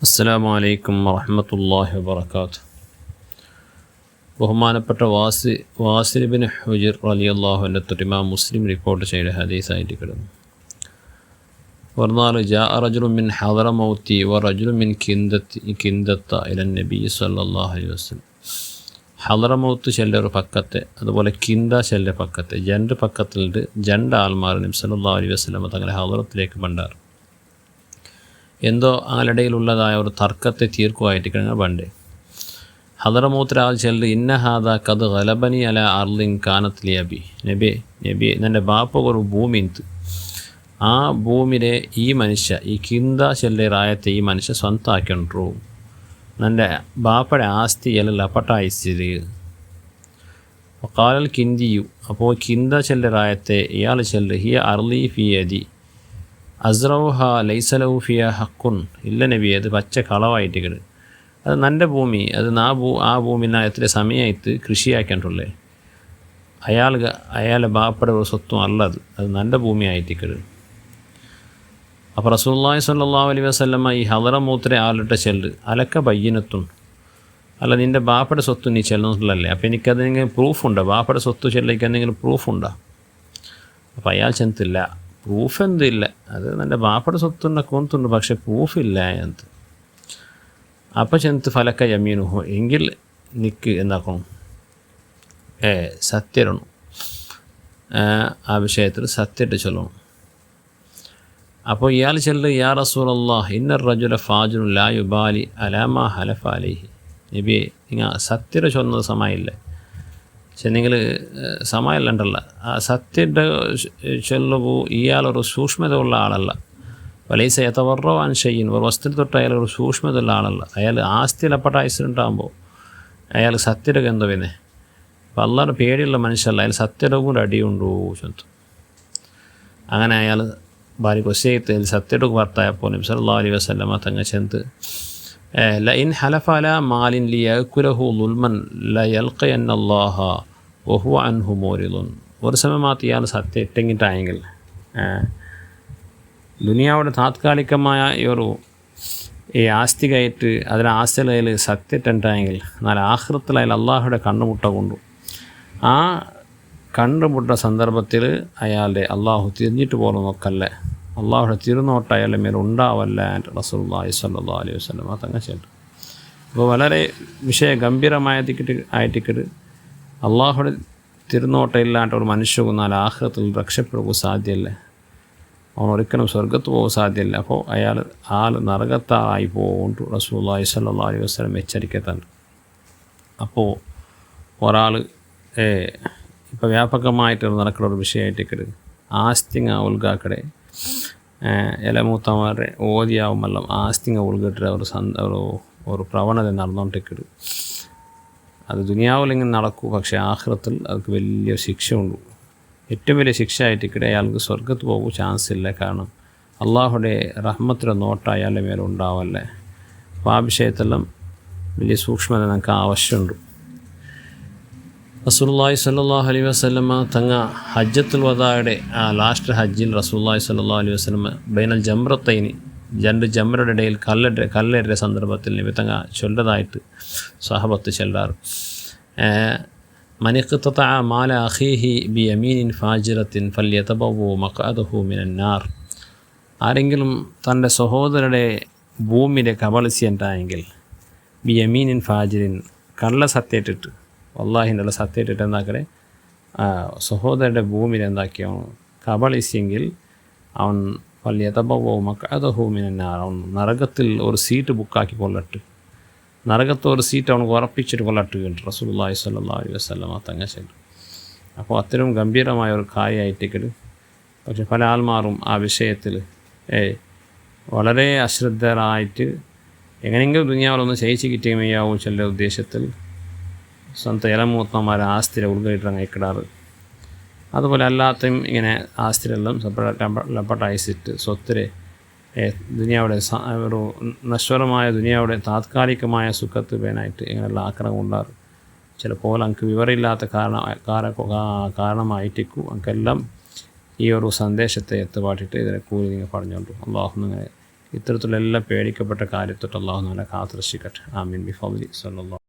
അസ്സലാമു അലൈക്കും വറഹ്മത്തുള്ളാഹി വബറകാതുഹു. ബഹുമാനപ്പെട്ട വാസിൽ ഇബ്നു ഹുജർ റളിയല്ലാഹു അൻഹു തൊട്ട് ഇമാം മുസ്ലിം റിപ്പോർട്ട് ചെയ്ത ഹദീസായിട്ട് കിടന്നു. പറഞ്ഞാൽ ജാഅ റജുലുൻ മിൻ ഹദറമൗതി വറജുലുൻ മിൻ കിന്ദത്ത ഇലൻ നബി സല്ലല്ലാഹു അലൈഹി വസല്ലം. ഹദറമൗത്ത് ചെല്ലൊരു പക്കത്തെ, അതുപോലെ കിന്ദ ചെല്ല പക്കത്തെ, രണ്ട് പക്കത്തിലുണ്ട്. രണ്ട് ആൾമാർ നബി സല്ലല്ലാഹു അലൈഹി വസല്ലം തങ്ങളുടെ ഹദറത്തിലേക്ക് ബണ്ടാർ. എന്തോ ആളിടയിലുള്ളതായ ഒരു തർക്കത്തെ തീർക്കുമായിട്ട് കഴിഞ്ഞാൽ പണ്ട് ഹദറമൂത്തൊരാൾ ചെല്ലു ഇന്ന ഹാദ കത് ഗലബനി അല അർലിൻ കാനത്ത് ലിയബി. നബി എൻ്റെ ബാപ്പ ഒരു ഭൂമി ഇತ್ತು, ആ ഭൂമിയിലെ ഈ മനുഷ്യ ഈ കിന്ദ ചെല്ലെ റായത്തെ ഈ മനുഷ്യ സ്വന്തമാക്കിണ്ടു. എൻ്റെ ബാപ്പയുടെ ആസ്തി എല്ലാം ലപ്പട്ടായിസ്ഥിതി കാലൽ കിന്ദിയു. അപ്പോൾ കിന്ദ ചെല്ലെ റായത്തെ ഇയാൾ ചെല്ലു ഹിയ അർലി ഫിയദി അസ്റൗഹ ലൈസലഹു ഫിയ ഹക്കുൻ. ഇല്ല നബി, അത് പച്ച കളവായിട്ട് കിട്, അത് നൻ്റെ ഭൂമി, അത് ആ ഭൂമിനെ എത്ര സമയമായിട്ട് കൃഷിയാക്കിയിട്ടുള്ളേ, അയാളെ ബാപ്പയുടെ ഒരു സ്വത്തും അല്ലത്, അത് നൻ്റെ ഭൂമി ആയിട്ട് കിട്. അപ്പോൾ റസൂലുള്ളാഹി സ്വല്ലല്ലാഹു അലൈഹി വസല്ലമ ഈ ഹദറമൂത്തിലെ ആളുടെ ചെല്ല് അലക്ക ബയ്യിനത്തുൻ, അല്ല നിൻ്റെ ബാപ്പയുടെ സ്വത്ത് നീ ചെല്ലുന്നില്ലല്ലേ, അപ്പോൾ എനിക്കതെങ്കിലും പ്രൂഫുണ്ടോ, ബാപ്പയുടെ സ്വത്ത് ചെല്ലിക്ക് എന്തെങ്കിലും പ്രൂഫുണ്ടോ? അപ്പോൾ അയാൾ ചെന്നില്ല, പ്രൂഫ് എന്തില്ല, അത് എൻ്റെ ബാപ്പയുടെ സ്വത്തുണ്ടൊക്കെ കൊണ്ടുണ്ട്, പക്ഷേ പ്രൂഫില്ല എന്ത്. അപ്പം ചെന്ന് ഫലക്ക യമീനുഹോ, എങ്കിൽ നിക്ക് എന്താക്കണം, സത്യരണം, ആ വിഷയത്തിൽ സത്യമായിട്ട് ചൊല്ലണം. അപ്പോൾ ഇയാൾ ചെല്ലു യാ റസൂലല്ലാഹ് ഇന്ന റജുല ഫാജിറുൻ ലാ യുബാലി അലാമാ ഹലഫ അലൈഹി. നബിയെ, നിങ്ങൾ സത്യത ചൊന്നത് സമയമില്ല, പക്ഷെ നിങ്ങൾ സമയമല്ലണ്ടല്ല, ആ സത്യയുടെ ചൊല്ലുകൂ ഇയാളൊരു സൂക്ഷ്മത ഉള്ള ആളല്ല. വലൈസ യതവർറഉ അൻ ഷൈഇൻ, ഒരു വസ്തു തൊട്ട് അയാളൊരു സൂക്ഷ്മത ഉള്ള ആളല്ല. അയാൾ ആസ്തിയിലപ്പെട്ട ഐശ്വര്യണ്ടാകുമ്പോൾ അയാൾ സത്യയുടെ എന്തോ പിന്നെ അപ്പം അള്ളാഹുടെ പേടിയുള്ള മനുഷ്യല്ല, അയാൾ സത്യയുടെ കൂടെ അടിയുണ്ടോ ചൊന്തു. അങ്ങനെ അയാൾ ഭാര്യ കൊസയത്തിൽ സത്യയുടെ ഭർത്തായപ്പോൾ നബി സല്ലല്ലാഹു അലൈഹി വസല്ലമ തങ്ങൾ ചെന്ന് ലഇൻ ഹലഫ അലാ മാലിൻ ലിയഅകുലഹു ളുൽമൻ ലയൽഖയന്നല്ലാഹ വഹുവ അൻഹു മോരിദുൻ. ഒരു സമയത്ത് ഇയാൾ സത്യം ഇട്ടെങ്കിട്ടായെങ്കിൽ ദുനിയാവിടെ താത്കാലികമായ ഈ ആസ്തികമായിട്ട് അതിന് ആസ്തിയിൽ സത്യമിട്ടുണ്ടായെങ്കിൽ എന്നാൽ ആഖിറത്തിൽ അയാൾ അള്ളാഹുടെ കണ്ണുമുട്ട കൊണ്ടു. ആ കണ്ടുമുട്ട സന്ദർഭത്തിൽ അയാളുടെ അള്ളാഹു തിരിഞ്ഞിട്ട് പോലും നോക്കല്ലേ, അള്ളാഹുടെ തിരുനോട്ടം അയാളുടെ മേൽ ഉണ്ടാവല്ല റസൂലുള്ളാഹി സ്വല്ലല്ലാഹു അലൈഹി വസല്ലം തങ്ങൾ ചെയ്തു. അപ്പോൾ വളരെ ആയിട്ടിട്ട് അള്ളാഹുടെ തിരുനോട്ടം ഇല്ലാണ്ട് ഒരു മനുഷ്യ കൊന്നാൽ ആഖിറത്തിൽ രക്ഷപ്പെടുക സാധ്യമല്ല, അവൻ ഒരിക്കലും സ്വർഗത്ത് പോകാൻ സാധ്യമല്ല. അപ്പോൾ ആൾ നരകത്തായി പോകുന്നു റസൂലുള്ളാഹി സ്വല്ലല്ലാഹു അലൈഹി വസല്ലം എച്ചരിക്കത്തുണ്ട്. അപ്പോൾ ഒരാൾ ഇപ്പോൾ വ്യാപകമായിട്ട് നടക്കുന്ന ഒരു വിഷയമായിട്ടേക്കട് ആസ്തിങ്ങ ഉൾഗാക്കടെ ഇലമൂത്തമാരുടെ ഓതിയാവുമെല്ലാം ആസ്തിങ്ങ ഉൾഗിട്ട് ഒരു പ്രവണത നടന്നുകൊണ്ടിരിക്കട്. അത് ദുനിയാവിൽ ഇങ്ങനെ നടക്കൂ, പക്ഷേ ആഖിറത്തിൽ അവർക്ക് വലിയ ശിക്ഷ ഉണ്ട്. ഏറ്റവും വലിയ ശിക്ഷ ആയിട്ടിക്കടെ അയാൾക്ക് സ്വർഗത്ത് പോകാൻ ചാൻസ് ഇല്ല, കാരണം അള്ളാഹുടെ റഹ്മത്തിൻ്റെ നോട്ടം അയാളുടെ മേലെ ഉണ്ടാവല്ലേ. അപ്പോൾ ആ വിഷയത്തെല്ലാം വലിയ സൂക്ഷ്മത നമുക്ക് ആവശ്യമുണ്ട്. റസൂലുള്ളാഹി സ്വല്ലല്ലാഹു അലൈഹി വസല്ലമ തങ്ങ ഹജ്ജത്തുൽ വദായുടെ ലാസ്റ്റ് ഹജ്ജിൽ റസൂലുള്ളാഹി സ്വല്ലല്ലാഹു അലൈഹി വസല്ലമ ബൈനൽ ജംറത്തൈനി, രണ്ട് ജംറയുടെ ഇടയിൽ കല്ലെറിയ സന്ദർഭത്തിൽ നബി തങ്ങ ചൊല്ലതായിട്ട് സഹബത്ത് ചെല്ലാറ് മനിഖ്തതഅ മാല അഖീഹി ബിയമീനിൻ ഫാജിറത്തിൻ ഫല്യതബവ്വ മഖഅദഹു മിനൻ നാർ. ആരെങ്കിലും തൻ്റെ സഹോദരയുടെ ഭൂമിയുടെ കബളിച്ചിട്ടുണ്ടായെങ്കിൽ ബിയമീനിൻ ഫാജിറിൻ, കള്ള സത്യത്തിട്ട് അള്ളാഹിൻ്റെ സത്യമായിട്ട് എന്താക്കടെ സഹോദരൻ്റെ ഭൂമിയിൽ എന്താക്കിയവൻ കബളിച്ചെങ്കിൽ അവൻ ഫല്യതബവ്വ മഖഅദഹു മിനൻ നാർ, അവൻ നരകത്തിൽ ഒരു സീറ്റ് ബുക്കാക്കി കൊള്ളട്ട്, നരകത്ത് ഒരു സീറ്റ് അവനക്ക് ഉറപ്പിച്ചിട്ട് കൊള്ളട്ട് കേട്ടു റസൂലുള്ളാഹി സ്വല്ലല്ലാഹു അലൈഹി വസല്ലമ തങ്ങൾ ചെയ്തു. അപ്പോൾ അത്തരം ഗംഭീരമായ ഒരു കാര്യമായിട്ടേക്കട്. പക്ഷെ പല ആൾമാരും ആ വിഷയത്തിൽ വളരെ അശ്രദ്ധരായിട്ട് എങ്ങനെയെങ്കിലും ദുനിയാവിലൊന്ന് ജയിച്ച് കിട്ടിയമയ്യാവും ചില ഉദ്ദേശത്തിൽ സ്വന്തം ഇലമൂത്തന്മാരെ ആസ്തിരെ ഉൾഗയിട്ടിറങ്ങിക്കിടാറ്. അതുപോലെ അല്ലാത്തയും ഇങ്ങനെ ആസ്തിരെല്ലാം ലപ്പട്ടയച്ചിട്ട് സ്വത്തിരെ ദുനിയാവിടെ ഒരു നശ്വരമായ ദുനിയാവിടെ താത്കാലികമായ സുഖത്ത് പേനായിട്ട് ഇങ്ങനെയുള്ള ആക്രമണം ഉണ്ടാറ്. ചിലപ്പോൾ എനിക്ക് വിവരമില്ലാത്ത കാരണമായിട്ടേക്കും എനിക്കെല്ലാം ഈ ഒരു സന്ദേശത്തെ എത്തുപാട്ടിട്ട് ഇതിനെ കൂടി നിങ്ങൾ പറഞ്ഞുകൊണ്ടു. അള്ളാഹു നിങ്ങളെ ഇത്തരത്തിലുള്ള എല്ലാ പേടിക്കപ്പെട്ട കാര്യത്തൊട്ട് അള്ളാഹു നമ്മളെ കാത്തുരക്ഷിക്കട്ടെ. ആമീൻ ബിഫദ്ലി സ്വല്ലല്ലാഹു